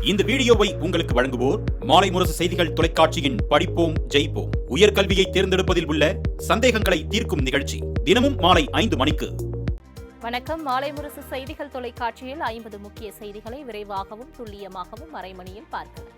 இந்த வீடியோவை உங்களுக்கு வழங்குவோர் மாலை முரசு செய்திகள் தொலைக்காட்சியின் படிப்போம் ஜெயிப்போம் உயர்கல்வியை தேர்ந்தெடுப்பதில் உள்ள சந்தேகங்களை தீர்க்கும் நிகழ்ச்சி தினமும் மாலை 5 மணிக்கு. வணக்கம். மாலை முரசு செய்திகள் தொலைக்காட்சியில் 50 முக்கிய செய்திகளை விரைவாகவும் துல்லியமாகவும் அரைமணியில் பார்க்கலாம்.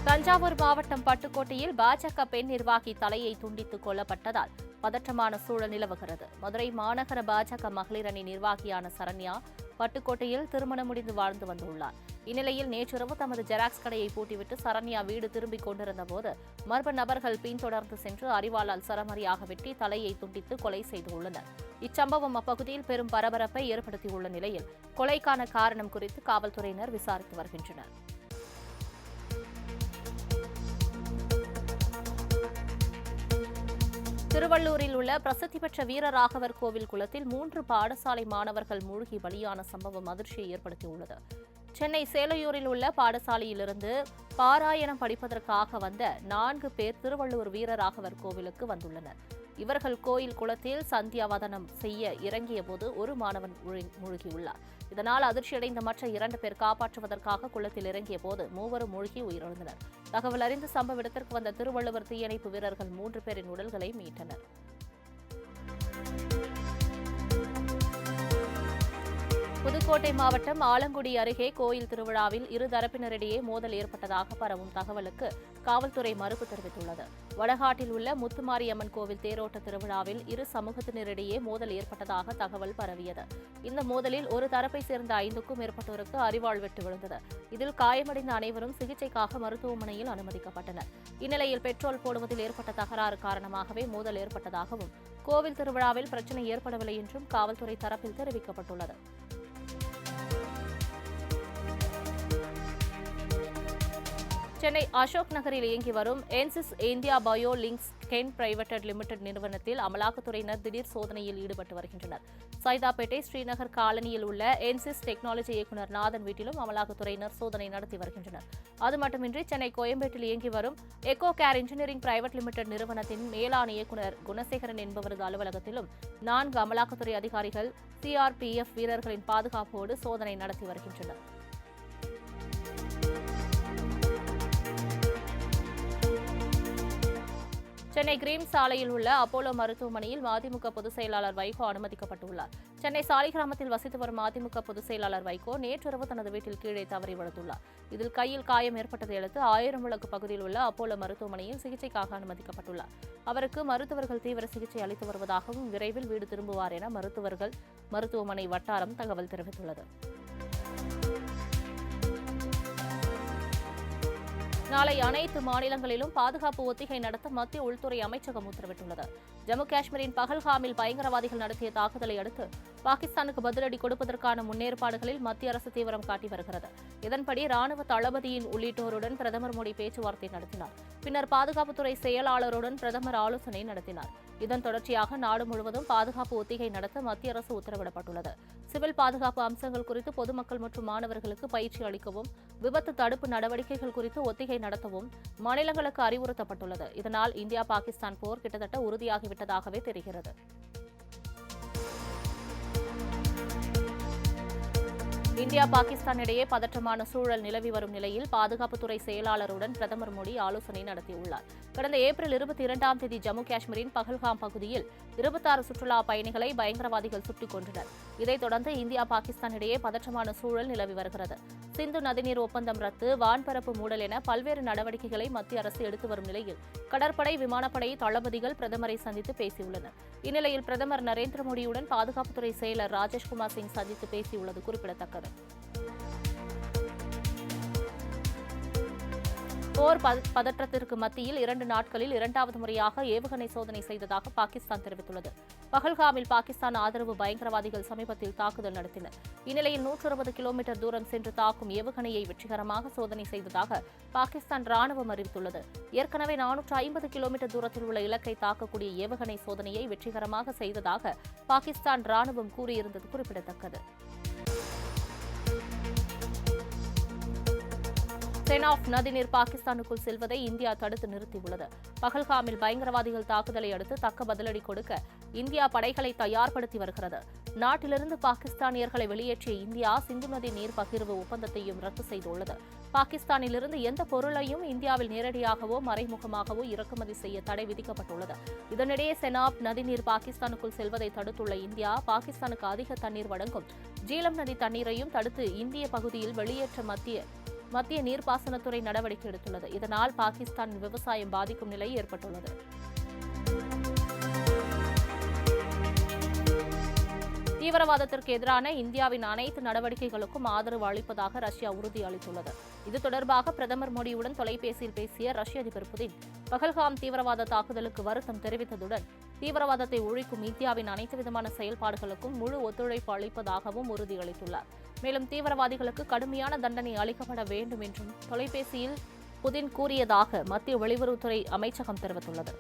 தஞ்சாவூர் மாவட்டம் பட்டுக்கோட்டையில் பாஜக பெண் நிர்வாகி தலையை துண்டித்துக் கொல்லப்பட்டதால் பதற்றமான சூழல் நிலவுகிறது. மதுரை மாநகர பாஜக மகளிர் அணி நிர்வாகியான சரண்யா பட்டுக்கோட்டையில் திருமணம் முடிந்து வாழ்ந்து வந்துள்ளார். இந்நிலையில் நேற்றிரவு தமது ஜெராக்ஸ் கடையை பூட்டிவிட்டு சரண்யா வீடு திரும்பிக் கொண்டிருந்த போது மர்ம நபர்கள் பின்தொடர்ந்து சென்று அரிவாளால் சரமாரியாக வெட்டி தலையை துண்டித்து கொலை செய்துள்ளனர். இச்சம்பவம் அப்பகுதியில் பெரும் பரபரப்பை ஏற்படுத்தியுள்ள நிலையில் கொலைக்கான காரணம் குறித்து காவல்துறையினர் விசாரித்து வருகின்றனர். திருவள்ளூரில் உள்ள பிரசித்தி பெற்ற வீரராகவர் கோவில் குளத்தில் 3 பாடசாலை மாணவர்கள் மூழ்கி பலியான சம்பவம் அதிர்ச்சியை ஏற்படுத்தியுள்ளது. சென்னை சேலையூரில் உள்ள பாடசாலையிலிருந்து பாராயணம் படிப்பதற்காக வந்த 4 பேர் திருவள்ளூர் வீரராகவர் கோவிலுக்கு வந்துள்ளனர். இவர்கள் கோயில் குளத்தில் சந்தியாவதனம் செய்ய இறங்கிய போது ஒரு மாணவன் மூழ்கியுள்ளார். இதனால் அதிர்ச்சியடைந்த மற்ற 2 பேர் காப்பாற்றுவதற்காக குளத்தில் இறங்கிய போது 3 மூழ்கி உயிரிழந்தனர். தகவல் அறிந்து சம்பவ இடத்திற்கு வந்த திருவள்ளுவர் தீயணைப்பு வீரர்கள் 3 பேரின் உடல்களை மீட்டனர். புதுக்கோட்டை மாவட்டம் ஆலங்குடி அருகே கோயில் திருவிழாவில் இருதரப்பினரிடையே மோதல் ஏற்பட்டதாக பரவும் தகவலுக்கு காவல்துறை மறுப்பு தெரிவித்துள்ளது. வடகாட்டில் உள்ள முத்துமாரியம்மன் கோவில் தேரோட்ட திருவிழாவில் இரு சமூகத்தினரிடையே மோதல் ஏற்பட்டதாக தகவல் பரவியது. இந்த மோதலில் ஒரு தரப்பை சேர்ந்த 5க்கும் மேற்பட்டோருக்கு அரிவாள் வெட்டு விழுந்தது. இதில் காயமடைந்த அனைவரும் சிகிச்சைக்காக மருத்துவமனையில் அனுமதிக்கப்பட்டனர். இந்நிலையில் பெட்ரோல் போடுவதில் ஏற்பட்ட தகராறு காரணமாகவே மோதல் ஏற்பட்டதாகவும் கோவில் திருவிழாவில் பிரச்சினை ஏற்படவில்லை என்றும் காவல்துறை தரப்பில் தெரிவிக்கப்பட்டுள்ளது. சென்னை அசோக் நகரில் இயங்கி வரும் என்சிஸ் இந்தியா பயோ லிங்க்ஸ் கென் பிரைவேட் லிமிடெட் நிறுவனத்தில் அமலாக்கத்துறையினர் திடீர் சோதனையில் ஈடுபட்டு வருகின்றனர். சைதாப்பேட்டை ஸ்ரீநகர் காலனியில் உள்ள என்சிஸ் டெக்னாலஜி இயக்குநர் நாதன் வீட்டிலும் அமலாக்கத்துறையினர் சோதனை நடத்தி வருகின்றனர். அது மட்டுமின்றி சென்னை கோயம்பேட்டில் இயங்கி வரும் echo care engineering private limited நிறுவனத்தின் மேலாண் இயக்குநர் குணசேகரன் என்பவரது அலுவலகத்திலும் 4 அமலாக்கத்துறை அதிகாரிகள் சிஆர்பிஎஃப் வீரர்களின் பாதுகாப்போடு சோதனை நடத்தி வருகின்றனர். சென்னை கிரீம் சாலையில் உள்ள அப்போலோ மருத்துவமனையில் மதிமுக பொதுச் செயலாளர் வைகோ அனுமதிக்கப்பட்டுள்ளார். சென்னை சாலிகிராமத்தில் வசித்து வரும் மதிமுக பொதுச் செயலாளர் வைகோ நேற்றிரவு தனது வீட்டில் கீழே தவறி விழுந்துள்ளார். இதில் கையில் காயம் ஏற்பட்டதை அடுத்து 1000 விளக்கு பகுதியில் உள்ள அப்போலோ மருத்துவமனையில் சிகிச்சைக்காக அனுமதிக்கப்பட்டுள்ளார். அவருக்கு மருத்துவர்கள் தீவிர சிகிச்சை அளித்து வருவதாகவும் விரைவில் வீடு திரும்புவார் என மருத்துவமனை வட்டாரம் தகவல் தெரிவித்துள்ளது. நாளை அனைத்து மாநிலங்களிலும் பாதுகாப்பு ஒத்திகை நடத்த மத்திய உள்துறை அமைச்சகம் உத்தரவிட்டுள்ளது. ஜம்மு காஷ்மீரின் பகல்காமில் பயங்கரவாதிகள் நடத்திய தாக்குதலை அடுத்து பாகிஸ்தானுக்கு பதிலடி கொடுப்பதற்கான முன்னேற்பாடுகளில் மத்திய அரசு தீவிரம் காட்டி வருகிறது. இதன்படி ராணுவ தளபதியின் உள்ளிட்டோருடன் பிரதமர் மோடி பேச்சுவார்த்தை நடத்தினார். பின்னர் பாதுகாப்புத்துறை செயலாளருடன் பிரதமர் ஆலோசனை நடத்தினார். இதன் தொடர்ச்சியாக நாடு முழுவதும் பாதுகாப்பு ஒத்திகை நடத்த மத்திய அரசு உத்தரவிடப்பட்டுள்ளது. சிவில் பாதுகாப்பு அம்சங்கள் குறித்து பொதுமக்கள் மற்றும் மாணவர்களுக்கு பயிற்சி அளிக்கவும் விபத்து தடுப்பு நடவடிக்கைகள் குறித்து ஒத்திகை நடத்தவும் மாநிலங்களுக்கு அறிவுறுத்தப்பட்டுள்ளது. இதனால் இந்தியா பாகிஸ்தான் போர் கிட்டத்தட்ட உறுதியாகிவிட்டதாகவே தெரிகிறது. இந்தியா பாகிஸ்தான் இடையே பதற்றமான சூழல் நிலவி வரும் நிலையில் பாதுகாப்புத்துறை செயலாளருடன் பிரதமர் மோடி ஆலோசனை நடத்தியுள்ளார். கடந்த ஏப்ரல் 22ஆம் தேதி ஜம்மு காஷ்மீரின் பகல்காம் பகுதியில் 26 சுற்றுலா பயணிகளை பயங்கரவாதிகள் சுட்டுக் கொன்றனர். இதைத் தொடர்ந்து இந்தியா பாகிஸ்தான் இடையே பதற்றமான சூழல் நிலவி வருகிறது. சிந்து நதிநீர் ஒப்பந்தம் ரத்து, வான்பரப்பு மூடல் என பல்வேறு நடவடிக்கைகளை மத்திய அரசு எடுத்து வரும் நிலையில் கடற்படை, விமானப்படை தளபதிகள் பிரதமரை சந்தித்து பேசியுள்ளனர். இந்நிலையில் பிரதமர் நரேந்திர மோடியுடன் பாதுகாப்புத்துறை செயலர் ராஜேஷ்குமார் சிங் சந்தித்து பேசியுள்ளது குறிப்பிடத்தக்கது. போர் பதற்றத்திற்கு மத்தியில் 2 நாட்களில் 2வது முறையாக ஏவுகணை சோதனை செய்ததாக பாகிஸ்தான் தெரிவித்துள்ளது. பகல்காமில் பாகிஸ்தான் ஆதரவு பயங்கரவாதிகள் சமீபத்தில் தாக்குதல் நடத்தினர். இந்நிலையில் 160 கிலோமீட்டர் தூரம் சென்று தாக்கும் ஏவுகணையை வெற்றிகரமாக சோதனை செய்ததாக பாகிஸ்தான் ராணுவம் அறிவித்துள்ளது. ஏற்கனவே 450 கிலோமீட்டர் தூரத்தில் உள்ள இலக்கை தாக்கக்கூடிய ஏவுகணை சோதனையை வெற்றிகரமாக செய்ததாக பாகிஸ்தான் ராணுவம் கூறியிருந்தது குறிப்பிடத்தக்கது. செனாப் நதிநீர் பாகிஸ்தானுக்குள் செல்வதை இந்தியா தடுத்து நிறுத்தியுள்ளது. பகல்காமில் பயங்கரவாதிகள் தாக்குதலை அடுத்து தக்க பதிலடி கொடுக்க இந்தியா படைகளை தயார்படுத்தி வருகிறது. நாட்டிலிருந்து பாகிஸ்தானியர்களை வெளியேற்றிய இந்தியா சிந்து நதி நீர் பகிர்வு ஒப்பந்தத்தையும் ரத்து செய்துள்ளது. பாகிஸ்தானிலிருந்து எந்த பொருளையும் இந்தியாவில் நேரடியாகவோ மறைமுகமாகவோ இறக்குமதி செய்ய தடை விதிக்கப்பட்டுள்ளது. இதனிடையே செனாப் நதிநீர் பாகிஸ்தானுக்குள் செல்வதை தடுத்துள்ள இந்தியா பாகிஸ்தானுக்கு அதிக தண்ணீர் வழங்கும் ஜீலம் நதி தண்ணீரையும் தடுத்து இந்திய பகுதியில் வெளியேற்ற மத்திய நீர்ப்பாசனத்துறை நடவடிக்கை எடுத்துள்ளது. இதனால் பாகிஸ்தானின் விவசாயம் பாதிக்கும் நிலை ஏற்பட்டுள்ளது. தீவிரவாதத்திற்கு எதிரான இந்தியாவின் அனைத்து நடவடிக்கைகளுக்கும் ஆதரவு அளிப்பதாக ரஷ்யா உறுதியளித்துள்ளது. இது தொடர்பாக பிரதமர் மோடியுடன் தொலைபேசியில் பேசிய ரஷ்ய அதிபர் புதின் பகல்காம் தீவிரவாத தாக்குதலுக்கு வருத்தம் தெரிவித்ததுடன் தீவிரவாதத்தை ஒழிக்கும் இந்தியாவின் அனைத்து விதமான செயல்பாடுகளுக்கும் முழு ஒத்துழைப்பு அளிப்பதாகவும் உறுதியளித்துள்ளார். மேலும் தீவிரவாதிகளுக்கு கடுமையான தண்டனை அளிக்கப்பட வேண்டும் என்றும் தொலைபேசியில் புதின் கூறியதாக மத்திய வெளியுறவுத்துறை அமைச்சகம் தெரிவித்துள்ளது.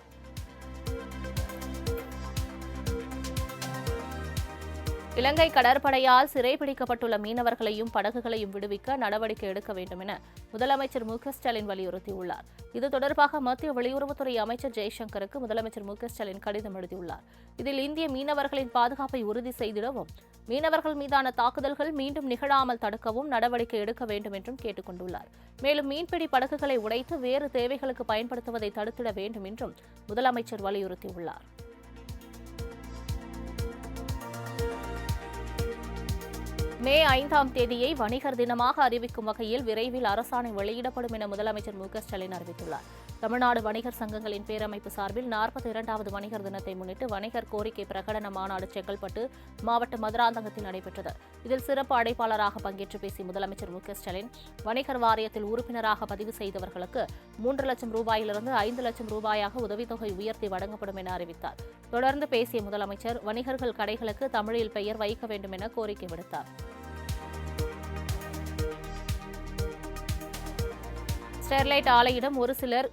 இலங்கை கடற்படையால் சிறைபிடிக்கப்பட்டுள்ள மீனவர்களையும் படகுகளையும் விடுவிக்க நடவடிக்கை எடுக்க வேண்டும் என முதலமைச்சர் மு.க.ஸ்டாலின் வலியுறுத்தியுள்ளார். இது தொடர்பாக மத்திய வெளியுறவுத்துறை அமைச்சர் ஜெய்சங்கருக்கு முதலமைச்சர் மு.க.ஸ்டாலின் கடிதம் எழுதியுள்ளார். இதில் இந்திய மீனவர்களின் பாதுகாப்பை உறுதி செய்திடவும் மீனவர்கள் மீதான தாக்குதல்கள் மீண்டும் நிகழாமல் தடுக்கவும் நடவடிக்கை எடுக்க வேண்டும் என்றும் கேட்டுக் கொண்டுள்ளார். மேலும் மீன்பிடி படகுகளை உடைத்து வேறு தேவைகளுக்கு பயன்படுத்துவதை தடுத்திட வேண்டும் என்றும் முதலமைச்சர் வலியுறுத்தியுள்ளார். மே 5ஆம் தேதியை வணிகர் தினமாக அறிவிக்கும் வகையில் விரைவில் அரசாணை வெளியிடப்படும் என முதலமைச்சர் மு.க.ஸ்டாலின் அறிவித்துள்ளார். தமிழ்நாடு வணிகர் சங்கங்களின் பேரமைப்பு சார்பில் 42வது வணிகர் தினத்தை முன்னிட்டு வணிகர் கோரிக்கை பிரகடன மாநாடு செங்கல்பட்டு மாவட்ட மதுராந்தகத்தில் நடைபெற்றது. இதில் சிறப்பு அழைப்பாளராக பங்கேற்று பேசிய முதலமைச்சர் மு.க.ஸ்டாலின் வணிகர் வாரியத்தில் உறுப்பினராக பதிவு செய்தவர்களுக்கு 3 லட்சம் ரூபாயிலிருந்து 5 லட்சம் ரூபாயாக உதவித்தொகை உயர்த்தி வழங்கப்படும் என அறிவித்தார். தொடர்ந்து பேசிய முதலமைச்சர் வணிகர்கள் கடைகளுக்கு தமிழில் பெயர் வைக்க வேண்டும் என கோரிக்கை விடுத்தார். ஸ்டெர்லைட் ஆலையிடம் ஒரு சிலர்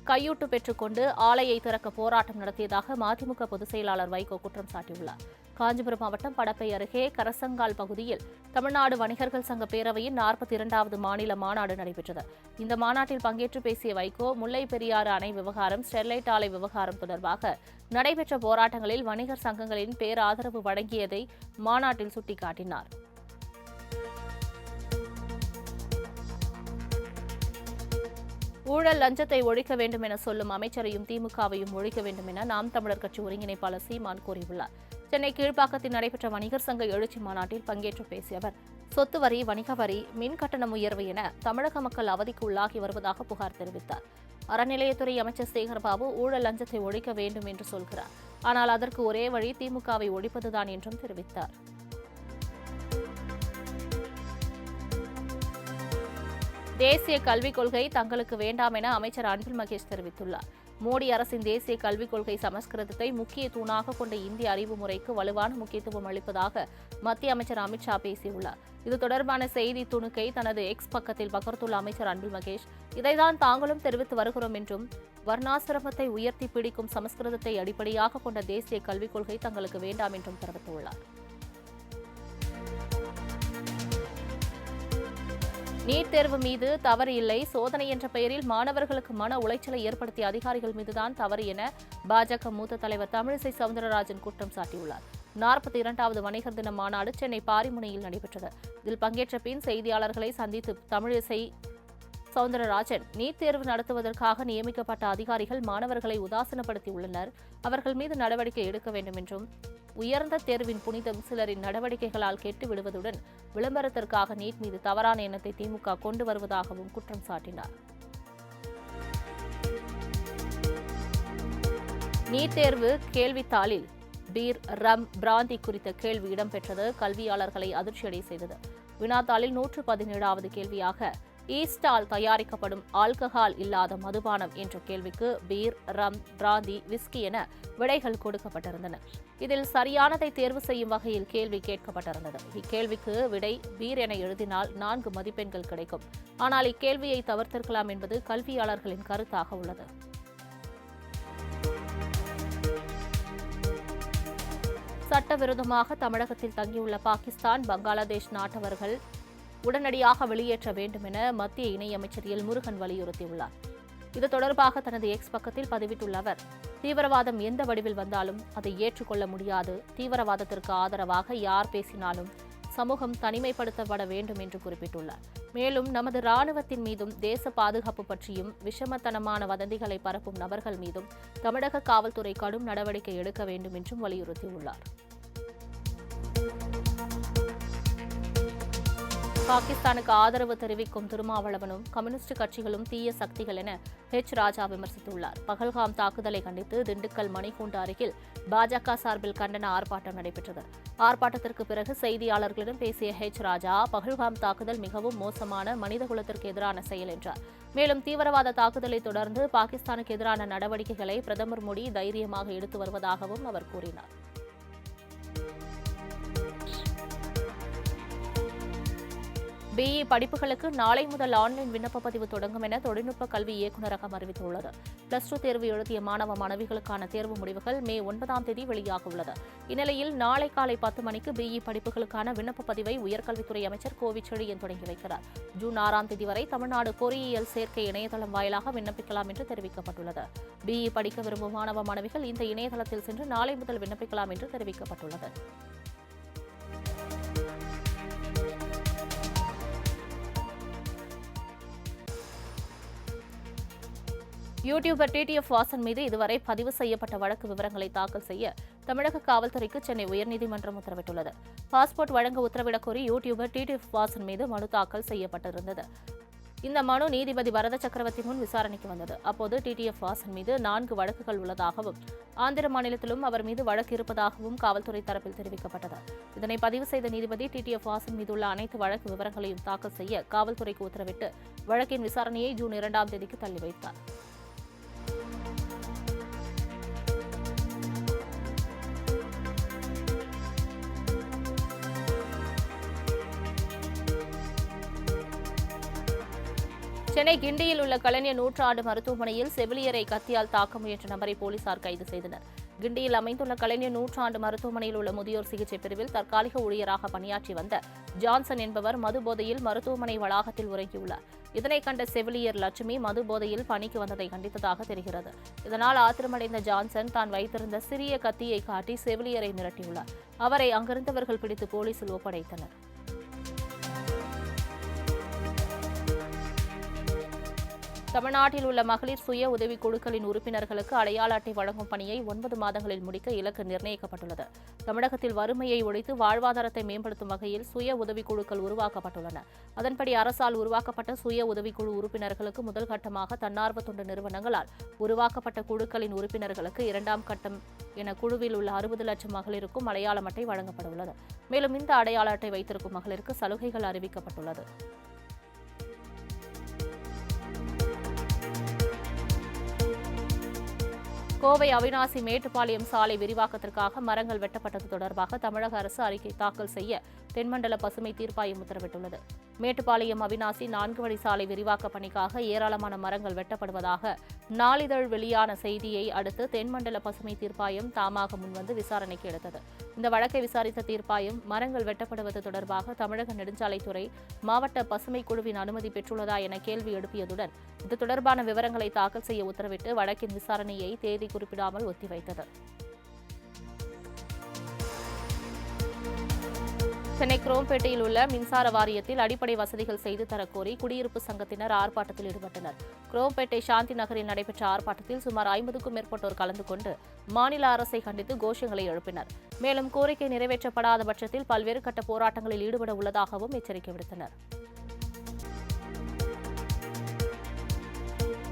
கையூட்டு பெற்றுக்கொண்டு ஆலையை திறக்க போராட்டம் நடத்தியதாக மதிமுக பொதுச் செயலாளர் வைகோ குற்றம் சாட்டியுள்ளார். காஞ்சிபுரம் மாவட்டம் படப்பை அருகே கரசங்கால் பகுதியில் தமிழ்நாடு வணிகர்கள் சங்க பேரவையின் 42வது மாநில மாநாடு நடைபெற்றது. இந்த மாநாட்டில் பங்கேற்று பேசிய வைகோ முல்லை பெரியாறு அணை விவகாரம், ஸ்டெர்லைட் ஆலை விவகாரம் தொடர்பாக நடைபெற்ற போராட்டங்களில் வணிகர் சங்கங்களின் பேராதரவு வழங்கியதை மாநாட்டில் சுட்டிக்காட்டினார். ஊழல் லஞ்சத்தை ஒழிக்க வேண்டும் என சொல்லும் அமைச்சரையும் திமுகவையும் ஒழிக்க வேண்டும் என நாம் தமிழர் கட்சி ஒருங்கிணைப்பாளர் சீமான் கூறியுள்ளார். சென்னை கீழ்ப்பாக்கத்தில் நடைபெற்ற வணிகர் சங்க எழுச்சி மாநாட்டில் பங்கேற்று பேசிய அவர் சொத்து வரி, வணிக வரி, மின் கட்டணம் உயர்வு என தமிழக மக்கள் அவதிக்கு உள்ளாகி வருவதாக புகார் தெரிவித்தார். அறநிலையத்துறை அமைச்சர் சேகர்பாபு ஊழல் லஞ்சத்தை ஒழிக்க வேண்டும் என்று சொல்கிறார். ஆனால் அதற்கு ஒரே வழி திமுகவை ஒழிப்பதுதான் என்றும் தெரிவித்தார். தேசிய கல்விக் கொள்கை தங்களுக்கு வேண்டாம் என அமைச்சர் அன்பில் மகேஷ் தெரிவித்துள்ளார். மோடி அரசின் தேசிய கல்விக் கொள்கை சமஸ்கிருதத்தை முக்கிய தூணாக கொண்ட இந்திய அறிவு முறைக்கு வலுவான முக்கியத்துவம் அளிப்பதாக மத்திய அமைச்சர் அமித்ஷா பேசியுள்ளார். இது தொடர்பான செய்தி துணுக்கை தனது எக்ஸ் பக்கத்தில் பகிர்ந்துள்ள அமைச்சர் அன்பில் மகேஷ், இதைதான் தாங்களும் தெரிவித்து வருகிறோம் என்றும் வர்ணாசிரமத்தை உயர்த்தி பிடிக்கும் சமஸ்கிருதத்தை அடிப்படையாக கொண்ட தேசிய கல்விக் கொள்கை தங்களுக்கு வேண்டாம் என்றும் தெரிவித்துள்ளார். நீட் தேர்வு மீது தவறு இல்லை, சோதனை என்ற பெயரில் மாணவர்களுக்கு மன உளைச்சலை ஏற்படுத்திய அதிகாரிகள் மீதுதான் தவறு என பாஜக மூத்த தலைவர் தமிழிசை சவுந்தரராஜன் குற்றம் சாட்டியுள்ளார். 42வது வணிகர் தின மாநாடு சென்னை பாரிமுனையில் நடைபெற்றது. இதில் பங்கேற்ற பின் செய்தியாளர்களை சந்தித்து தமிழிசை சவுந்தரராஜன், நீட் தேர்வு நடத்துவதற்காக நியமிக்கப்பட்ட அதிகாரிகள் மாணவர்களை உதாசீனப்படுத்தியுள்ளனர், அவர்கள் மீது நடவடிக்கை எடுக்க வேண்டும் என்றும் உயர்ந்த தேர்வின் புனிதம் சிலரின் நடவடிக்கைகளால் கெட்டு விடுவதுடன் விளம்பரத்திற்காக நீட் மீது தவறான எண்ணத்தை திமுக கொண்டு வருவதாகவும் குற்றம் சாட்டினார். நீட் தேர்வு கேள்வித்தாளில் பீர், ரம், பிராந்தி குறித்த கேள்வி இடம்பெற்றது கல்வியாளர்களை அதிர்ச்சியடை செய்தது. வினாத்தாளில் 117வது கேள்வியாக ஈஸ்டால் தயாரிக்கப்படும் ஆல்கஹால் இல்லாத மதுபானம் என்ற கேள்விக்கு பீர், ரம், பிராந்தி, விஸ்கி என விடைகள் கொடுக்கப்பட்டிருந்தன. இதில் சரியானதை தேர்வு செய்யும் வகையில் கேள்வி கேட்கப்பட்டிருந்தது. இக்கேள்விக்கு விடை பீர் என எழுதினால் 4 மதிப்பெண்கள் கிடைக்கும். ஆனால் இக்கேள்வியை தவிர்த்திருக்கலாம் என்பது கல்வியாளர்களின் கருத்தாக உள்ளது. சட்டவிரோதமாக தமிழகத்தில் தங்கியுள்ள பாகிஸ்தான், பங்களாதேஷ் நாட்டவர்கள் உடனடியாக வெளியேற்ற வேண்டும் என மத்திய இணையமைச்சர் எல் முருகன் வலியுறுத்தியுள்ளார். இது தொடர்பாக தனது எக்ஸ் பக்கத்தில் பதிவிட்டுள்ள அவர், தீவிரவாதம் எந்த வடிவில் வந்தாலும் அதை ஏற்றுக்கொள்ள முடியாது. தீவிரவாதத்திற்கு ஆதரவாக யார் பேசினாலும் சமூகம் தனிமைப்படுத்தப்பட வேண்டும் என்று குறிப்பிட்டுள்ளார். மேலும் நமது ராணுவத்தின் மீதும் தேச பாதுகாப்பு பற்றியும் விஷமத்தனமான வதந்திகளை பரப்பும் நபர்கள் மீதும் தமிழக காவல்துறை கடும் நடவடிக்கை எடுக்க வேண்டும் என்றும் வலியுறுத்தியுள்ளார். பாகிஸ்தானுக்கு ஆதரவு தெரிவிக்கும் திருமாவளவனும் கம்யூனிஸ்ட் கட்சிகளும் தீய சக்திகள் என ஹெச் ராஜா விமர்சித்துள்ளார். பகல்காம் தாக்குதலை கண்டித்து திண்டுக்கல் மணிக்கூண்டு அருகில் பாஜக சார்பில் கண்டன ஆர்ப்பாட்டம் நடைபெற்றது. ஆர்ப்பாட்டத்திற்கு பிறகு செய்தியாளர்களிடம் பேசிய ஹெச் ராஜா, பகல்காம் தாக்குதல் மிகவும் மோசமான மனிதகுலத்திற்கு எதிரான செயல் என்றார். மேலும் தீவிரவாத தாக்குதலை தொடர்ந்து பாகிஸ்தானுக்கு எதிரான நடவடிக்கைகளை பிரதமர் மோடி தைரியமாக எடுத்து வருவதாகவும் அவர் கூறினார். பிஇ படிப்புகளுக்கு நாளை முதல் ஆன்லைன் விண்ணப்ப பதிவு தொடங்கும் என தொழில்நுட்ப கல்வி இயக்குநரகம் அறிவித்துள்ளது. பிளஸ் 2 தேர்வு எழுதிய மாணவ மாணவிகளுக்கான தேர்வு முடிவுகள் மே 9ஆம் தேதி வெளியாக உள்ளது. இந்நிலையில் நாளை காலை 10 மணிக்கு பிஇ படிப்புகளுக்கான விண்ணப்ப பதிவை உயர்கல்வித்துறை அமைச்சர் கோவிச்செழியன் தொடங்கி வைக்கிறார். ஜூன் 6ஆம் தேதி வரை தமிழ்நாடு பொறியியல் சேர்க்கை இணையதளம் வாயிலாக விண்ணப்பிக்கலாம் என்று தெரிவிக்கப்பட்டுள்ளது. பிஇ படிக்க விரும்பும் மாணவ மாணவிகள் இந்த இணையதளத்தில் சென்று நாளை முதல் விண்ணப்பிக்கலாம் என்று தெரிவிக்கப்பட்டுள்ளது. யூடியூபர் டிடிஎஃப் வாசன் மீது இதுவரை பதிவு செய்யப்பட்ட வழக்கு விவரங்களை தாக்கல் செய்ய தமிழக காவல்துறைக்கு சென்னை உயர்நீதிமன்றம் உத்தரவிட்டுள்ளது. பாஸ்போர்ட் வழங்க உத்தரவிடக் கோரி யூடியூபர் டிடிஎஃப் வாசன் மீது மனு தாக்கல் செய்யப்பட்டிருந்தது. இந்த மனு நீதிபதி வரத சக்கரவர்த்தி முன் விசாரணைக்கு வந்தது. அப்போது டிடிஎஃப் வாசன் மீது 4 வழக்குகள் உள்ளதாகவும் ஆந்திர மாநிலத்திலும் அவர் மீது வழக்கு இருப்பதாகவும் காவல்துறை தரப்பில் தெரிவிக்கப்பட்டது. இதனை பதிவு செய்த நீதிபதி டிடிஎஃப் வாசன் மீதுள்ள அனைத்து வழக்கு விவரங்களையும் தாக்கல் செய்ய காவல்துறைக்கு உத்தரவிட்டு வழக்கின் விசாரணையை ஜூன் 2ஆம் தேதிக்கு தள்ளி வைத்தார். சென்னை கிண்டியில் உள்ள கலைஞர் நூற்றாண்டு மருத்துவமனையில் செவிலியரை கத்தியால் தாக்க முயன்ற நபரை போலீசார் கைது செய்தனர். கிண்டியில் அமைந்துள்ள கலைஞர் நூற்றாண்டு மருத்துவமனையில் உள்ள முதியோர் சிகிச்சை பிரிவில் தற்காலிக ஊழியராக பணியாற்றி வந்த ஜான்சன் என்பவர் மது போதையில் மருத்துவமனை வளாகத்தில் உறங்கியுள்ளார். இதனை கண்ட செவிலியர் லட்சுமி மது போதையில் பணிக்கு வந்ததை கண்டித்ததாக தெரிகிறது. இதனால் ஆத்திரமடைந்த ஜான்சன் தான் வைத்திருந்த சிறிய கத்தியை காட்டி செவிலியரை மிரட்டியுள்ளார். அவரை அங்கிருந்தவர்கள் பிடித்து போலீசில் ஒப்படைத்தனர். தமிழ்நாட்டில் உள்ள மகளிர் சுய உதவிக் குழுக்களின் உறுப்பினர்களுக்கு அடையாள அட்டை வழங்கும் பணியை 9 மாதங்களில் முடிக்க இலக்கு நிர்ணயிக்கப்பட்டுள்ளது. தமிழகத்தில் வறுமையை ஒழித்து வாழ்வாதாரத்தை மேம்படுத்தும் வகையில் சுய உதவிக் குழுக்கள் உருவாக்கப்பட்டுள்ளன. அதன்படி அரசால் உருவாக்கப்பட்ட சுய உதவிக்குழு உறுப்பினர்களுக்கு முதல் கட்டமாக தன்னார்வ தொண்டு நிறுவனங்களால் உருவாக்கப்பட்ட குழுக்களின் உறுப்பினர்களுக்கு 2ஆம் கட்டம் என குழுவில் உள்ள 60 லட்சம் மகளிருக்கும் அடையாள அட்டை வழங்கப்பட உள்ளது. மேலும் இந்த அடையாள அட்டை வைத்திருக்கும் மகளிருக்கு சலுகைகள் அறிவிக்கப்பட்டுள்ளது. கோவை அவிநாசி மேட்டுப்பாளையம் சாலை விரிவாக்கத்திற்காக மரங்கள் வெட்டப்பட்டது தொடர்பாக தமிழக அரசு அறிக்கை தாக்கல் செய்ய தென்மண்டல பசுமை தீர்ப்பாயம் உத்தரவிட்டுள்ளது. மேட்டுப்பாளையம் அவிநாசி 4 வழி சாலை விரிவாக்க பணிக்காக ஏராளமான மரங்கள் வெட்டப்படுவதாக நாளிதழ் வெளியான செய்தியை அடுத்து தென்மண்டல பசுமை தீர்ப்பாயம் தாமாக முன்வந்து விசாரணைக்கு எடுத்தது. இந்த வழக்கை விசாரித்த தீர்ப்பாயம் மரங்கள் வெட்டப்படுவது தொடர்பாக தமிழக நெடுஞ்சாலைத்துறை மாவட்ட பசுமை குழுவின் அனுமதி பெற்றுள்ளதா என கேள்வி எழுப்பியதுடன் இது தொடர்பான விவரங்களை தாக்கல் செய்ய உத்தரவிட்டு வழக்கின் விசாரணையை தேதி குறிப்பிடாமல் ஒத்திவைத்தது. சென்னை குரோம்பேட்டையில் உள்ள மின்சார வாரியத்தில் அடிப்படை வசதிகள் செய்து தரக்கோரி குடியிருப்பு சங்கத்தினர் ஆர்ப்பாட்டத்தில் ஈடுபட்டனர். குரோம்பேட்டை சாந்தி நகரில் நடைபெற்ற ஆர்ப்பாட்டத்தில் சுமார் 50க்கும் மேற்பட்டோர் கலந்து கொண்டு மாநில அரசை கண்டித்து கோஷங்களை எழுப்பினர். மேலும் கோரிக்கை நிறைவேற்றப்படாத பட்சத்தில் பல்வேறு கட்ட போராட்டங்களில் ஈடுபட உள்ளதாகவும் எச்சரிக்கை விடுத்தனர்.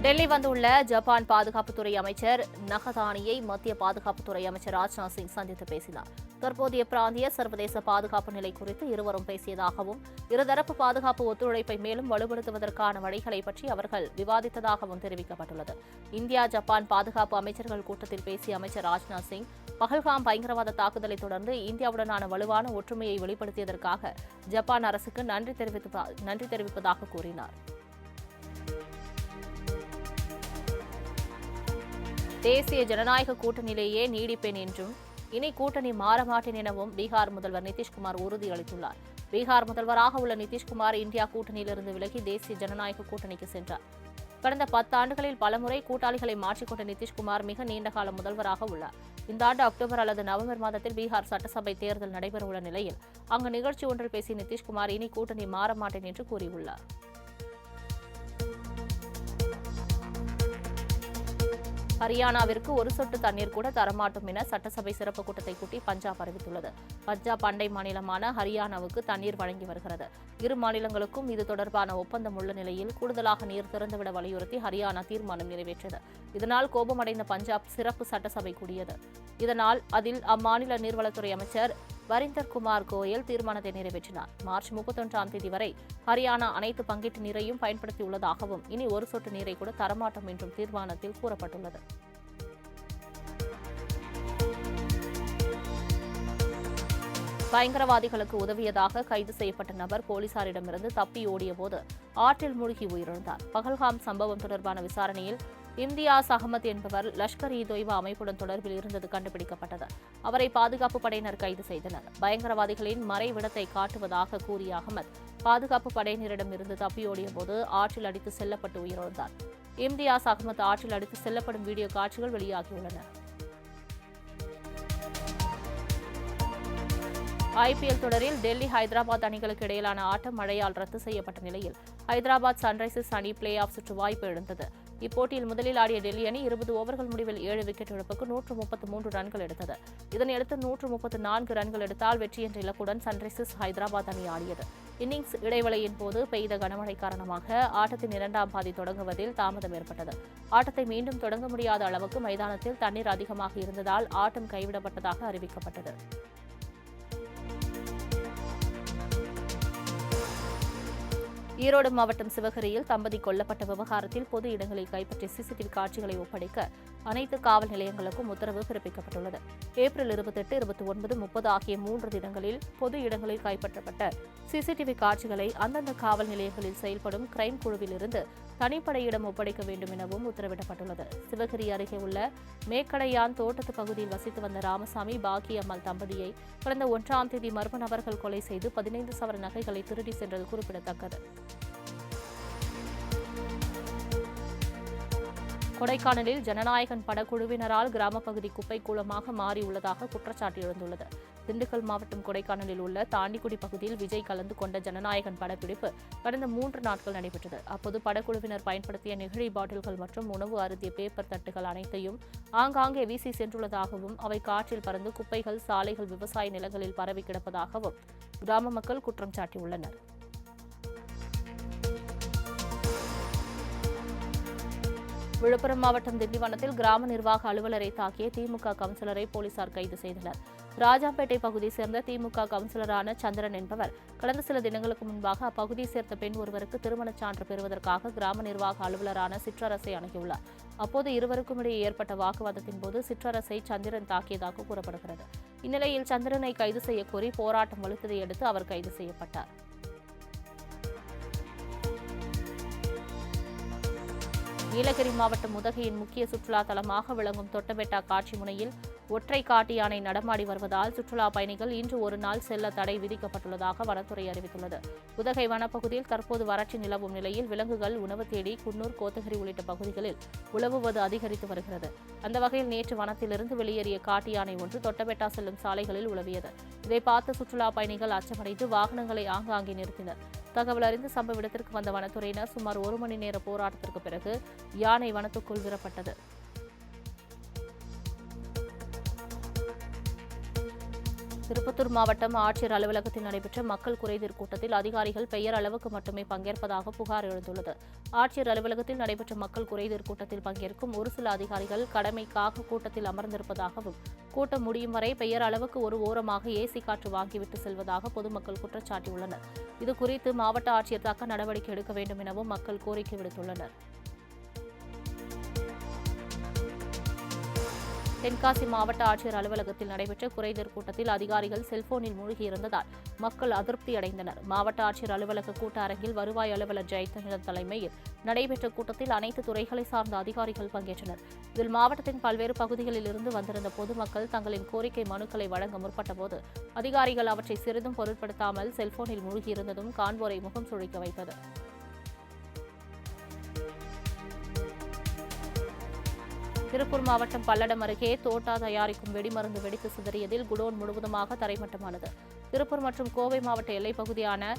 டெல்லி வந்துள்ள ஜப்பான் பாதுகாப்புத்துறை அமைச்சர் நகதானியை மத்திய பாதுகாப்புத்துறை அமைச்சர் ராஜ்நாத் சிங் சந்தித்து பேசினார். தற்போதைய பிராந்திய சர்வதேச பாதுகாப்பு நிலை குறித்து இருவரும் பேசியதாகவும் இருதரப்பு பாதுகாப்பு ஒத்துழைப்பை மேலும் வலுப்படுத்துவதற்கான வழிகளை பற்றி அவர்கள் விவாதித்ததாகவும் தெரிவிக்கப்பட்டுள்ளது. இந்தியா ஜப்பான் பாதுகாப்பு அமைச்சர்கள் கூட்டத்தில் பேசிய அமைச்சர் ராஜ்நாத் சிங் பகல்காம் பயங்கரவாத தாக்குதலை தொடர்ந்து இந்தியாவுடனான வலுவான ஒற்றுமையை வெளிப்படுத்தியதற்காக ஜப்பான் அரசுக்கு நன்றி தெரிவிப்பதாக கூறினார். தேசிய ஜனநாயக கூட்டணியிலேயே நீடிப்பேன் என்றும் இனி கூட்டணி மாறமாட்டேன் எனவும் பீகார் முதல்வர் நிதிஷ்குமார் உறுதியளித்துள்ளார். பீகார் முதல்வராக உள்ள நிதிஷ்குமார் இந்தியா கூட்டணியிலிருந்து விலகி தேசிய ஜனநாயக கூட்டணிக்கு சென்றார். கடந்த 10 ஆண்டுகளில் பலமுறை கூட்டாளிகளை மாற்றிக்கொண்ட நிதிஷ்குமார் மிக நீண்டகால முதல்வராக உள்ளார். இந்த ஆண்டு அக்டோபர் அல்லது நவம்பர் மாதத்தில் பீகார் சட்டசபை தேர்தல் நடைபெறவுள்ள நிலையில் அங்கு நிகழ்ச்சி ஒன்றில் பேசிய நிதிஷ்குமார் இனி கூட்டணி மாற மாட்டேன் என்று கூறியுள்ளார். ஹரியானாவிற்கு ஒரு சொட்டு தண்ணீர் கூட தரமாட்டோம் என சட்டசபை சிறப்பு கூட்டத்தை கூட்டி பஞ்சாப் அறிவித்துள்ளது. பஞ்சாப் அண்டை மாநிலமான ஹரியானாவுக்கு தண்ணீர் வழங்கி வருகிறது. இரு மாநிலங்களுக்கும் இது தொடர்பான ஒப்பந்தம் உள்ள நிலையில் கூடுதலாக நீர் திறந்துவிட வலியுறுத்தி ஹரியானா தீர்மானம் நிறைவேற்றியது. இதனால் கோபமடைந்த பஞ்சாப் சிறப்பு சட்டசபை கூடியது. இதனால் அதில் அம்மாநில நீர்வளத்துறை அமைச்சர் வரிந்தர் குமார் கோயல் தீர்மானத்தை நிறைவேற்றினார். மார்ச் 31ஆம் தேதி வரை ஹரியானா அனைத்து பங்கீட்டு நீரையும் பயன்படுத்தியுள்ளதாகவும் இனி ஒரு சொட்டு நீரை கூட தரமாட்டோம் என்றும் தீர்மானத்தில் கூறப்பட்டுள்ளது. பயங்கரவாதிகளுக்கு உதவியதாக கைது செய்யப்பட்ட நபர் போலீசாரிடமிருந்து தப்பி ஓடிய போது ஆற்றில் மூழ்கி உயிரிழந்தார். பகல்காம் சம்பவம் தொடர்பான விசாரணையில் இம்தியாஸ் அகமது என்பவர் லஷ்கர்-இ-தொய்பா அமைப்புடன் தொடர்பில் இருந்தது கண்டுபிடிக்கப்பட்டது. அவரை பாதுகாப்பு படையினர் கைது செய்தனர். பயங்கரவாதிகளின் மறைவிடத்தை காட்டுவதாக கூறிய அகமது பாதுகாப்பு படையினரிடம் இருந்து தப்பியோடிய போது ஆற்றில் அடித்து செல்லப்பட்டு உயிரிழந்தார். இம்தியாஸ் அகமது ஆற்றில் அடித்து செல்லப்படும் வீடியோ காட்சிகள் வெளியாகியுள்ளன. ஐபிஎல் தொடரில் டெல்லி ஹைதராபாத் அணிகளுக்கு இடையிலான ஆட்டம் மழையால் ரத்து செய்யப்பட்ட நிலையில் ஹைதராபாத் சன்ரைசர்ஸ் அணி பிளே ஆஃப் சுற்று வாய்ப்பு இழந்தது. இப்போட்டியில் முதலில் ஆடிய டெல்லி அணி 20 ஓவர்கள் முடிவில் 7 விக்கெட் இழப்புக்கு 133 ரன்கள் எடுத்தது. இதனையடுத்து 134 ரன்கள் எடுத்தால் வெற்றி என்ற இலக்குடன் சன்ரைசர்ஸ் ஹைதராபாத் அணி ஆடியது. இன்னிங்ஸ் இடைவெளியின் போது பெய்த கனமழை காரணமாக ஆட்டத்தின் 2ஆம் பாதி தொடங்குவதில் தாமதம் ஏற்பட்டது. ஆட்டத்தை மீண்டும் தொடங்க முடியாத அளவுக்கு மைதானத்தில் தண்ணீர் அதிகமாக இருந்ததால் ஆட்டம் கைவிடப்பட்டதாக அறிவிக்கப்பட்டது. ஈரோடு மாவட்டம் சிவகிரியில் தம்பதி கொல்லப்பட்ட விவகாரத்தில் பொது இடங்களில் கைப்பற்றிய சிசிடிவி காட்சிகளை ஒப்படைக்க அனைத்து காவல் நிலையங்களுக்கும் உத்தரவு பிறப்பிக்கப்பட்டுள்ளது. ஏப்ரல் 28, 29, 30 ஆகிய 3 தினங்களில் பொது இடங்களில் கைப்பற்றப்பட்ட சிசிடிவி காட்சிகளை அந்தந்த காவல் நிலையங்களில் செயல்படும் கிரைம் குழுவிலிருந்து தனிப்படையிடம் ஒப்படைக்க வேண்டும் எனவும் உத்தரவிடப்பட்டுள்ளது. சிவகிரி அருகே உள்ள மேக்கடையான் தோட்டத்து பகுதியில் வசித்து வந்த ராமசாமி, பாக்கியம்மாள் தம்பதியை கடந்த 1ஆம் தேதி மர்ம நபர்கள் கொலை செய்து 15 சவர நகைகளை திருடி சென்றது குறிப்பிடத்தக்கது. கொடைக்கானலில் ஜனநாயகன் படக்குழுவினரால் கிராமப்பகுதி குப்பை கூலமாக மாறியுள்ளதாக குற்றச்சாட்டு எழுந்துள்ளது. திண்டுக்கல் மாவட்டம் கொடைக்கானலில் உள்ள தாண்டிக்குடி பகுதியில் விஜய் கலந்து கொண்ட ஜனநாயகன் படப்பிடிப்பு கடந்த 3 நாட்கள் நடைபெற்றது. அப்போது படக்குழுவினர் பயன்படுத்திய நெகிழி பாட்டில்கள் மற்றும் உணவு அருந்திய பேப்பர் தட்டுகள் அனைத்தையும் ஆங்காங்கே வீசி சென்றுள்ளதாகவும் அவை காற்றில் பறந்து குப்பைகள் சாலைகள் விவசாய நிலங்களில் பரவி கிடப்பதாகவும் கிராம மக்கள் குற்றம் சாட்டியுள்ளனர். விழுப்புரம் மாவட்டம் திண்டிவனத்தில் கிராம நிர்வாக அலுவலரை தாக்கிய திமுக கவுன்சிலரை போலீசார் கைது செய்தனர். ராஜாம்பேட்டை பகுதியை சேர்ந்த திமுக கவுன்சிலரான சந்திரன் என்பவர் கடந்த சில தினங்களுக்கு முன்பாக அப்பகுதியை சேர்ந்த பெண் ஒருவருக்கு திருமணச் சான்று பெறுவதற்காக கிராம நிர்வாக அலுவலரான சிற்றரசை அணுகியுள்ளார். அப்போது இருவருக்கும் இடையே ஏற்பட்ட வாக்குவாதத்தின் போது சிற்றரசை சந்திரன் தாக்கியதாக கூறப்படுகிறது. இந்நிலையில் சந்திரனை கைது செய்யக்கோரி போராட்டம் வலுத்ததை அடுத்து அவர் கைது செய்யப்பட்டார். நீலகிரி மாவட்டம் உதகையின் முக்கிய சுற்றுலா தலமாக விளங்கும் தொட்டபெட்டா காட்சி முனையில் ஒற்றை காட்டு யானை நடமாடி வருவதால் சுற்றுலா பயணிகள் இன்று ஒரு நாள் செல்ல தடை விதிக்கப்பட்டுள்ளதாக வனத்துறை அறிவித்துள்ளது. உதகை வனப்பகுதியில் தற்போது வறட்சி நிலவும் நிலையில் விலங்குகள் உணவு தேடி குன்னூர், கோத்தகிரி உள்ளிட்ட பகுதிகளில் உலவுவது அதிகரித்து வருகிறது. அந்த வகையில் நேற்று வனத்திலிருந்து வெளியேறிய காட்டு யானை ஒன்று தொட்டபெட்டா செல்லும் சாலைகளில் உலவியது. இதை பார்த்த சுற்றுலா பயணிகள் அச்சமடைந்து வாகனங்களை ஆங்காங்கே நிறுத்தினர். தகவல் அறிந்து சம்பவ இடத்திற்கு வந்த வனத்துறையினர் சுமார் 1 மணி நேர போராட்டத்திற்கு பிறகு யானை வனத்துக்குள் விடப்பட்டது. திருப்பத்தூர் மாவட்டம் ஆட்சியர் அலுவலகத்தில் நடைபெற்ற மக்கள் குறைதீர் கூட்டத்தில் அதிகாரிகள் பெயர் அளவுக்கு மட்டுமே பங்கேற்பதாக புகார் எழுந்துள்ளது. ஆட்சியர் அலுவலகத்தில் நடைபெற்ற மக்கள் குறைதீர் கூட்டத்தில் பங்கேற்கும் ஒரு சில அதிகாரிகள் கடமைக்காக கூட்டத்தில் அமர்ந்திருப்பதாகவும் கூட்டம் முடியும் வரை பெயர் அளவுக்கு ஒரு ஓரமாக ஏசி காற்று வாங்கிவிட்டு செல்வதாக பொதுமக்கள் குற்றச்சாட்டியுள்ளனர். இதுகுறித்து மாவட்ட ஆட்சியர் தக்க நடவடிக்கை எடுக்க வேண்டும் எனவும் மக்கள் கோரிக்கை விடுத்துள்ளனர். தென்காசி மாவட்ட ஆட்சியர் அலுவலகத்தில் நடைபெற்ற குறைதீர் கூட்டத்தில் அதிகாரிகள் செல்போனில் மூழ்கியிருந்ததால் மக்கள் அதிருப்தி அடைந்தனர். மாவட்ட ஆட்சியர் அலுவலக கூட்ட அரங்கில் வருவாய் அலுவலர் ஜெயச்சந்திரன் தலைமையில் நடைபெற்ற கூட்டத்தில் அனைத்து துறைகளை சார்ந்த அதிகாரிகள் பங்கேற்றனர். இதில் மாவட்டத்தின் பல்வேறு பகுதிகளில் இருந்து வந்திருந்த பொதுமக்கள் தங்களின் கோரிக்கை மனுக்களை வழங்க முற்பட்டபோது அதிகாரிகள் அவற்றை சிறிதும் பொருட்படுத்தாமல் செல்போனில் மூழ்கியிருந்ததும் காண்போரை முகம் சுழிக்க வைத்தது. திருப்பூர் மாவட்டம் பல்லடம் அருகே தோட்டா தயாரிக்கும் வெடிமருந்து வெடித்து சிதறியதில் குடோன் முழுவதுமாக தரைமட்டமானது. திருப்பூர் மற்றும் கோவை மாவட்ட எல்லைப் பகுதியான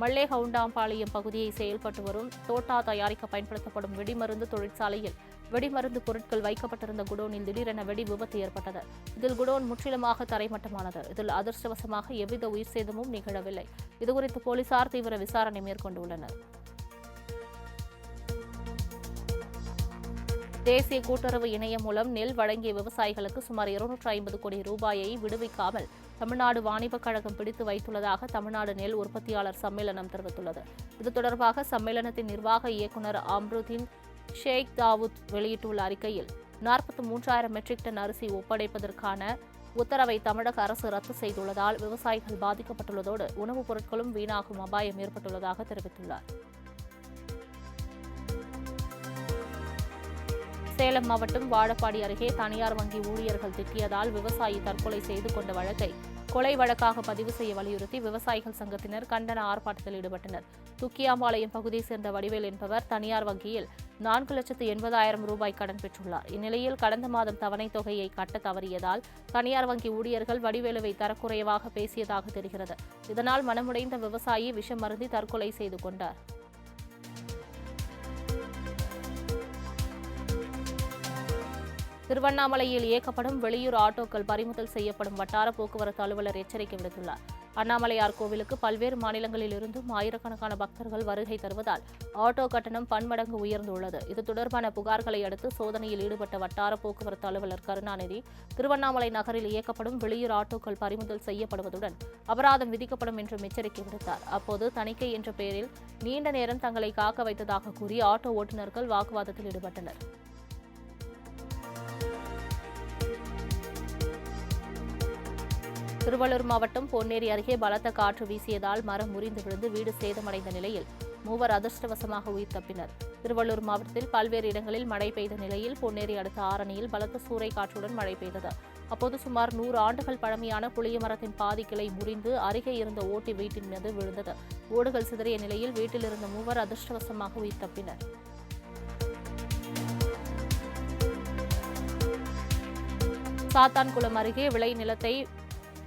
மல்லேகவுண்டாம்பாளையம் பகுதியை செயல்பட்டு வரும் தோட்டா தயாரிக்க பயன்படுத்தப்படும் வெடிமருந்து தொழிற்சாலையில் வெடிமருந்து பொருட்கள் வைக்கப்பட்டிருந்த குடோனில் திடீரென வெடி விபத்து ஏற்பட்டது. இதில் குடோன் முற்றிலுமாக தரைமட்டமானது. இதில் அதிர்ஷ்டவசமாக எவ்வித உயிர் சேதமும் நிகழவில்லை. இதுகுறித்து போலீசார் தீவிர விசாரணை மேற்கொண்டுள்ளனர். தேசிய கூட்டுறவு இணையம் மூலம் நெல் வழங்கிய விவசாயிகளுக்கு சுமார் 250 கோடி ரூபாயை விடுவிக்காமல் தமிழ்நாடு வாணிபக் கழகம் பிடித்து வைத்துள்ளதாக தமிழ்நாடு நெல் உற்பத்தியாளர் சம்மேளனம் தெரிவித்துள்ளது. இது தொடர்பாக சம்மேளனத்தின் நிர்வாக இயக்குநர் அம்ருதீன் ஷேக் தாவூத் வெளியிட்டுள்ள அறிக்கையில் 43,000 மெட்ரிக் டன் அரிசி ஒப்படைப்பதற்கான உத்தரவை தமிழக அரசு ரத்து செய்துள்ளதால் விவசாயிகள் பாதிக்கப்பட்டுள்ளதோடு உணவுப் பொருட்களும் வீணாகும் அபாயம் ஏற்பட்டுள்ளதாக தெரிவித்துள்ளார். சேலம் மாவட்டம் வாழப்பாடி அருகே தனியார் வங்கி ஊழியர்கள் திட்டியதால் விவசாயி தற்கொலை செய்து கொண்ட வழக்கை கொலை வழக்காக பதிவு செய்ய வலியுறுத்தி விவசாயிகள் சங்கத்தினர் கண்டன ஆர்ப்பாட்டத்தில் ஈடுபட்டனர். துக்கியாம்பாளையம் பகுதியைச் சேர்ந்த வடிவேல் என்பவர் தனியார் வங்கியில் 4,80,000 ரூபாய் கடன் பெற்றுள்ளார். இந்நிலையில் கடந்த மாதம் தவணைத் தொகையை கட்ட தவறியதால் தனியார் வங்கி ஊழியர்கள் வடிவேலுவை தரக்குறைவாக பேசியதாக தெரிகிறது. இதனால் மனமுடைந்த விவசாயி விஷம் அருந்தி தற்கொலை செய்து கொண்டார். திருவண்ணாமலையில் இயக்கப்படும் வெளியூர் ஆட்டோக்கள் பறிமுதல் செய்யப்படும் வட்டார போக்குவரத்து அலுவலர் எச்சரிக்கை விடுத்துள்ளார். அண்ணாமலையார் கோவிலுக்கு பல்வேறு மாநிலங்களில் இருந்தும் ஆயிரக்கணக்கான பக்தர்கள் வருகை தருவதால் ஆட்டோ கட்டணம் பன்மடங்கு உயர்ந்துள்ளது. இது தொடர்பான புகார்களை அடுத்து சோதனையில் ஈடுபட்ட வட்டார போக்குவரத்து அலுவலர் கருணாநிதி திருவண்ணாமலை நகரில் இயக்கப்படும் வெளியூர் ஆட்டோக்கள் பறிமுதல் செய்யப்படுவதுடன் அபராதம் விதிக்கப்படும் என்றும் எச்சரிக்கை விடுத்தார். அப்போது தணிக்கை என்ற பெயரில் நீண்ட நேரம் தங்களை காக்க வைத்ததாக கூறி ஆட்டோ ஓட்டுநர்கள் வாக்குவாதத்தில் ஈடுபட்டனர். திருவள்ளூர் மாவட்டம் பொன்னேரி அருகே பலத்த காற்று வீசியதால் மரம் முறிந்து விழுந்து வீடு சேதமடைந்த நிலையில் 3 அதிர்ஷ்டவசமாக உயிர் தப்பினர். திருவள்ளூர் மாவட்டத்தில் பல்வேறு இடங்களில் மழை பெய்த நிலையில் பொன்னேரி அடுத்த ஆரணியில் பலத்த சூறை காற்றுடன் மழை பெய்தது. அப்போது சுமார் 100 ஆண்டுகள் பழமையான புளிய மரத்தின் பாதி கிளை முறிந்து அருகே இருந்த ஓட்டி வீட்டின் மீது விழுந்தது. ஓடுகள் சிதறிய நிலையில் வீட்டில் இருந்த 3 அதிர்ஷ்டவசமாக உயிர் தப்பினர். சாத்தான்குளம் அருகே விளை நிலத்தை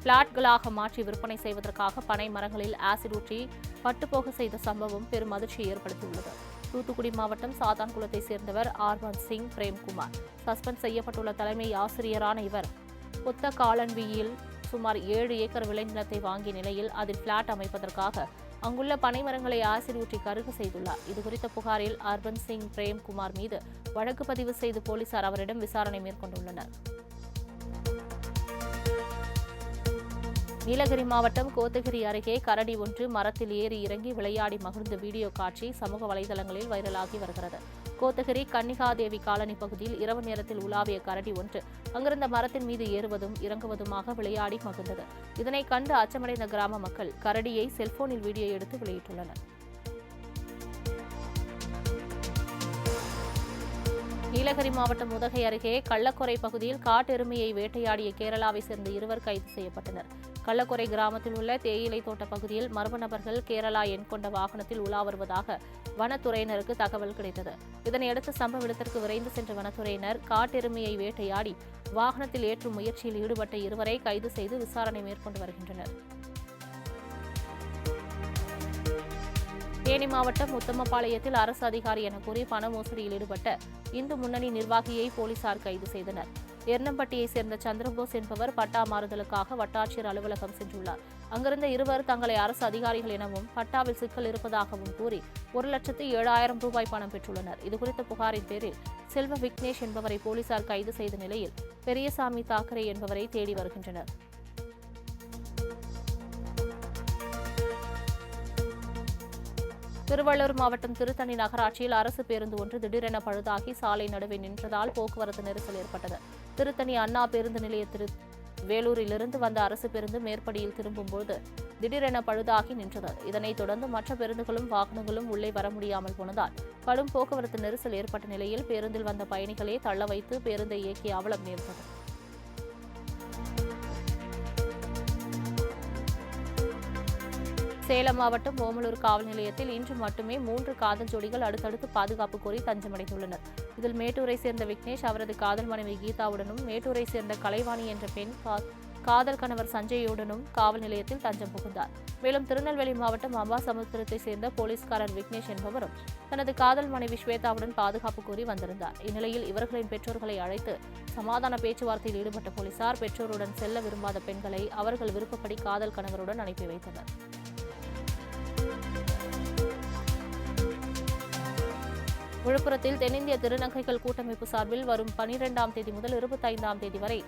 பிளாட்களாக மாற்றி விற்பனை செய்வதற்காக பனை மரங்களில் ஆசிட் ஊற்றி பட்டுப்போக செய்த சம்பவம் பெரும் அதிர்ச்சியை ஏற்படுத்தியுள்ளது. தூத்துக்குடி மாவட்டம் சாத்தான்குளத்தை சேர்ந்தவர் ஆர்வன் சிங் பிரேம்குமார். சஸ்பெண்ட் செய்யப்பட்டுள்ள தலைமை ஆசிரியரான இவர் புத்த காலன்வியில் சுமார் 7 ஏக்கர் விளைநிலத்தை வாங்கிய நிலையில் அதில் பிளாட் அமைப்பதற்காக அங்குள்ள பனை மரங்களை ஆசிட் ஊற்றி கருக செய்துள்ளார். இதுகுறித்த புகாரில் அர்பன் சிங் பிரேம்குமார் மீது வழக்கு பதிவு செய்து போலீசார் அவரிடம் விசாரணை மேற்கொண்டுள்ளனர். நீலகிரி மாவட்டம் கோத்தகிரி அருகே கரடி ஒன்று மரத்தில் ஏறி இறங்கி விளையாடி மகிழ்ந்த வீடியோ காட்சி சமூக வலைதளங்களில் வைரலாகி வருகிறது. கோத்தகிரி கன்னிகாதேவி காலனி பகுதியில் இரவு நேரத்தில் உலாவிய கரடி ஒன்று அங்கிருந்த மரத்தின் மீது ஏறுவதும் இறங்குவதுமாக விளையாடி மகிழ்ந்தது. இதனை கண்டு அச்சமடைந்த கிராம மக்கள் கரடியை செல்போனில் வீடியோ எடுத்து வெளியிட்டுள்ளனர். நீலகிரி மாவட்டம் உதகை அருகே கள்ளக்குறை பகுதியில் காட்டெருமையை வேட்டையாடிய கேரளாவை சேர்ந்த 2 கைது செய்யப்பட்டனர். கள்ளக்குறை கிராமத்தில் உள்ள தேயிலை தோட்ட பகுதியில் மர்ம நபர்கள் கேரளா எண் கொண்ட வாகனத்தில் உலா வருவதாக வனத்துறையினருக்கு தகவல் கிடைத்தது. இதனையடுத்து சம்பவ இடத்திற்கு விரைந்து சென்ற வனத்துறையினர் காட்டெருமையை வேட்டையாடி வாகனத்தில் ஏற்றும் முயற்சியில் ஈடுபட்ட 2 கைது செய்து விசாரணை மேற்கொண்டு வருகின்றனர். தேனி மாவட்டம் உத்தமபாளையத்தில் அரசு அதிகாரி என கூறி பண மோசடியில் ஈடுபட்ட இந்து முன்னணி நிர்வாகியை போலீசார் கைது செய்தனர். எர்ணம்பட்டியை சேர்ந்த சந்திரபோஸ் என்பவர் பட்டா மாறுதலுக்காக வட்டாட்சியர் அலுவலகம் சென்றுள்ளார். அங்கிருந்த 2 தங்களை அரசு அதிகாரிகள் எனவும் பட்டாவில் சிக்கல் இருப்பதாகவும் கூறி 1,07,000 ரூபாய் பணம் பெற்றுள்ளனர். இதுகுறித்த புகாரின் பேரில் செல்வ விக்னேஷ் என்பவரை போலீசார் கைது செய்த நிலையில் பெரியசாமி தாக்கரே என்பவரை தேடி வருகின்றனர். திருவள்ளூர் மாவட்டம் திருத்தணி நகராட்சியில் அரசு பேருந்து ஒன்று திடீரென பழுதாகி சாலை நடுவே நின்றதால் போக்குவரத்து நெரிசல் ஏற்பட்டது. திருத்தணி அண்ணா பேருந்து நிலைய வேலூரிலிருந்து வந்த அரசு பேருந்து மேற்படியில் திரும்பும்போது திடீரென பழுதாகி நின்றது. இதனைத் தொடர்ந்து மற்ற பேருந்துகளும் வாகனங்களும் உள்ளே வர முடியாமல் போனதால் கடும் போக்குவரத்து நெரிசல் ஏற்பட்ட நிலையில் பேருந்தில் வந்த பயணிகளே தள்ள வைத்து பேருந்தை இயக்கிய அவலம் நேர்ந்தது. சேலம் மாவட்டம் ஓமலூர் காவல் நிலையத்தில் இன்று மட்டுமே 3 காதல் ஜோடிகள் அடுத்தடுத்து பாதுகாப்பு கோரி தஞ்சமடைந்துள்ளனர். இதில் மேட்டூரை சேர்ந்த விக்னேஷ் அவரது காதல் மனைவி கீதாவுடனும் மேட்டூரை சேர்ந்த கலைவாணி என்ற பெண் காதல் கணவர் சஞ்சயுடனும் காவல் நிலையத்தில் தஞ்சம் புகுந்தார். மேலும் திருநெல்வேலி மாவட்டம் அம்பாசமுத்திரத்தை சேர்ந்த போலீஸ்காரர் விக்னேஷ் என்பவரும் தனது காதல் மனைவி ஸ்வேதாவுடன் பாதுகாப்பு கோரி வந்திருந்தார். இந்நிலையில் இவர்களின் பெற்றோர்களை அழைத்து சமாதான பேச்சுவார்த்தையில் ஈடுபட்ட போலீசார் பெற்றோருடன் செல்ல விரும்பாத பெண்களை அவர்கள் விருப்பப்படி காதல் கணவருடன் அனுப்பி வைத்தனர். விழுப்புரத்தில் தென்னிந்திய திருநங்கைகள் கூட்டமைப்பு சார்பில் வரும் 12ஆம் தேதி முதல் 25ஆம் தேதி வரை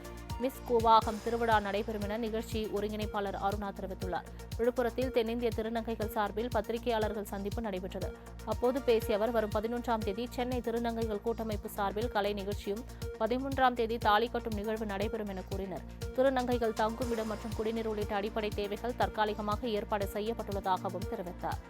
மிஸ் கூவாகம் திருவிழா நடைபெறும் என நிகழ்ச்சி ஒருங்கிணைப்பாளர் அருணா தெரிவித்துள்ளார். விழுப்புரத்தில் தென்னிந்திய திருநங்கைகள் சார்பில் பத்திரிகையாளர்கள் சந்திப்பு நடைபெற்றது. அப்போது பேசிய அவர் வரும் 11ஆம் தேதி சென்னை திருநங்கைகள் கூட்டமைப்பு சார்பில் கலை நிகழ்ச்சியும் 13ஆம் தேதி தாலி கட்டும் நிகழ்வு நடைபெறும் என கூறினர். திருநங்கைகள் தங்குமிடம் மற்றும் குடிநீர் உள்ளிட்ட அடிப்படை தேவைகள் தற்காலிகமாக ஏற்பாடு செய்யப்பட்டுள்ளதாகவும் தெரிவித்தார்.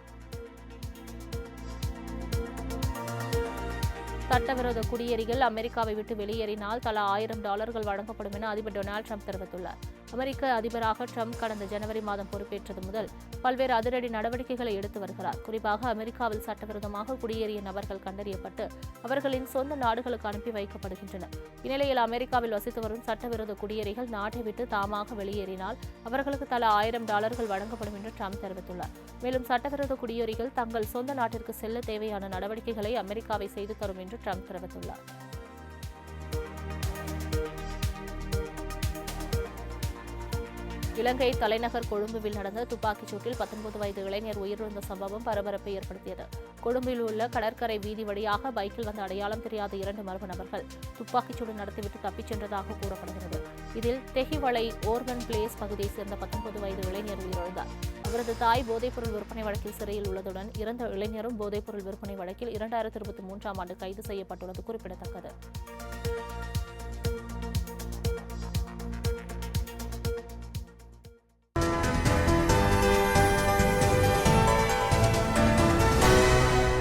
சட்டவிரோத குடியேறிகள் அமெரிக்காவை விட்டு வெளியேறினால் தலா $1000 வழங்கப்படும் என அதிபர் டொனால்டு ட்ரம்ப் தெரிவித்துள்ளார். அமெரிக்க அதிபராக ட்ரம்ப் கடந்த ஜனவரி மாதம் பொறுப்பேற்றது முதல் பல்வேறு அதிரடி நடவடிக்கைகளை எடுத்து வருகிறார். குறிப்பாக அமெரிக்காவில் சட்டவிரோதமாக குடியேறிய நபர்கள் கண்டறியப்பட்டு அவர்களின் சொந்த நாடுகளுக்கு அனுப்பி வைக்கப்படுகின்றனர். இந்நிலையில் அமெரிக்காவில் வசித்து வரும் சட்டவிரோத குடியேறிகள் நாட்டை விட்டு தாமாக வெளியேறினால் அவர்களுக்கு தலா $1000 வழங்கப்படும் என்று ட்ரம்ப் தெரிவித்துள்ளார். மேலும் சட்டவிரோத குடியேறிகள் தங்கள் சொந்த நாட்டிற்கு செல்ல தேவையான நடவடிக்கைகளை அமெரிக்காவை செய்து தரும் என்று ட்ரம்ப் தெரிவித்துள்ளார். இலங்கை தலைநகர் கொழும்புவில் நடந்த துப்பாக்கிச் சூட்டில் 19 வயது இளைஞர் உயிரிழந்த சம்பவம் பரபரப்பை ஏற்படுத்தியது. கொழும்பில் உள்ள கடற்கரை வீதி வழியாக பைக்கில் வந்த அடையாளம் தெரியாத 2 மர்ம நபர்கள் துப்பாக்கிச்சூடு நடத்திவிட்டு தப்பிச் சென்றதாக கூறப்படுகிறது. இதில் தெஹிவளை ஓர்கன் பிளேஸ் பகுதியைச் சேர்ந்த 19 வயது இளைஞர் உயிரிழந்தார். அவரது தாய் போதைப்பொருள் விற்பனை வழக்கில் சிறையில் உள்ளதுடன் இறந்த இளைஞரும் போதைப்பொருள் விற்பனை வழக்கில் 2023ஆம் ஆண்டு கைது செய்யப்பட்டுள்ளது குறிப்பிடத்தக்கது.